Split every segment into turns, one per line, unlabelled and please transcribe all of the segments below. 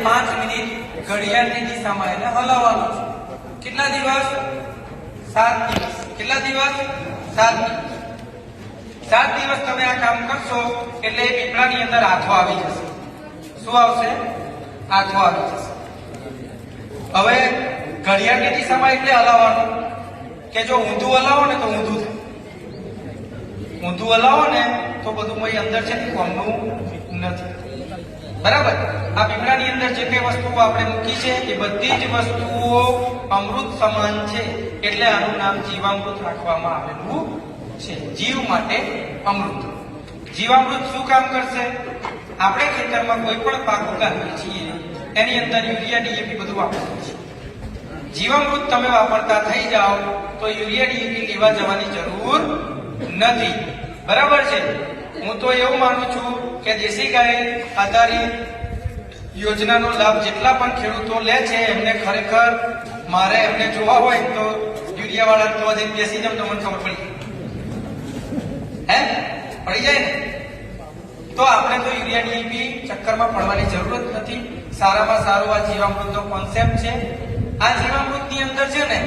5 minute ઘડિયાળની દિશામાં એને હલાવવાનું છે. કેટલા દિવસ? 7 દિવસ. કેટલા દિવસ? 7 દિવસ. 7 દિવસ તમે આ કામ કરશો એટલે પીપળાની અંદર હાથો આવી જશે. શું આવશે? હાથો આવી જશે. હવે ઘડિયાળની દિશામાં એટલે હલાવવાનું કે જો ઊંધું હલાવો ને તો ઊંધું થાય. ઊંધું હલાવો ને તો બધું કોઈ અંદર છે તે કોમનું નથી. બરાબર? આ પીપળાની અંદર જે કઈ વસ્તુઓ આપણે મૂકી છે એ બધી જ વસ્તુઓ અમૃત સમાન છે, એટલે આનું નામ જીવામૃત રાખવામાં આવેલું છે. જીવ માટે અમૃત. જીવામૃત શું કામ કરશે? આપણે ખેતરમાં કોઈ પણ પાક ઉગાડીએ છીએ એની અંદર યુરિયા ડીએપી બધું વાપરીએ છીએ. જીવામૃત તમે વાપરતા થઈ જાઓ તો યુરિયા ડીએપી લેવા જવાની જરૂર નથી. બરાબર છે? હું તો એવું માનું છું કે દેશી ગાય આધારિત યોજનાનો લાભ જેટલા પણ ખેડૂતો લે છે એમને ખરેખર મારે એમને જોવા હોય તો યુરિયા વાળા તો હજી બેસી જાવ તો મને ખબર પડી જાય ને. તો આપણે તો યુરિયા ડીએપી ચક્કરમાં પડવાની જરૂર જ નથી. સારામાં સારું આ જીવામૃતનો કોન્સેપ્ટ છે. આ જીવામૃતની અંદર છે ને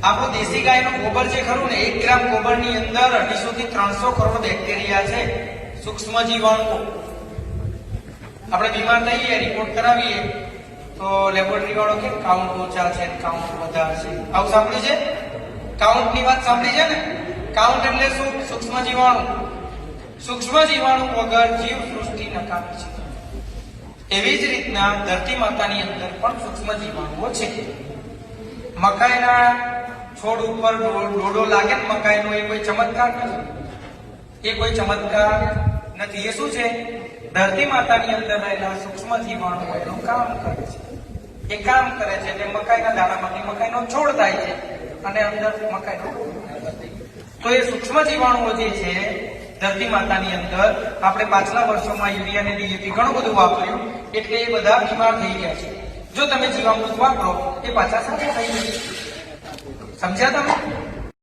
આપણું દેશી ગાયનું ગોબર જે ખરું ને 1 ગ્રામ ગોબરની અંદર 250 થી 300 કરોડ બેક્ટેરિયા છે, સૂક્ષ્મ જીવાણુઓ. આપણે બીમાર થઈએ રિપોર્ટ કરાવીએ તો લેબોરેટરી વાળો કે કાઉન્ટ ઓછા છે, કાઉન્ટ વધારે છે. આવું સાંભળ્યું છે? કાઉન્ટની વાત સાંભળી છે ને? કાઉન્ટ એટલે શું? સૂક્ષ્મ જીવાણુ. સૂક્ષ્મ જીવાણુ વગર જીવ સૃષ્ટિ નકામી છે. એવી જ રીતના ધરતી માતાની અંદર પણ સૂક્ષ્મ જીવાણુઓ છે. મકાઈના છોડ ઉપર ડોડો લાગે ને મકાઈનો, એ કોઈ ચમત્કાર નથી. એ કોઈ ચમત્કાર નથી. એ શું છે? ધરતી માતાની અંદર રહેલા સૂક્ષ્મ જીવાણુઓ એનું કામ કરે છે. એ કામ કરે છે એટલે મકાઈના દાણામાંથી મકાઈનો છોડ થાય છે અને અંદર મકાઈનો. તો એ સૂક્ષ્મ જીવાણુઓ જે છે ધરતી માતાની અંદર આપણે પાછલા વર્ષોમાં યુરિયા અને ડીએપી ઘણું બધું વાપર્યું એટલે એ બધા બીમાર થઈ ગયા છે. જો તમે જીવામૃત વાપરો એ પાછા સાજા થઈ જશે. સમજ્યા તમે?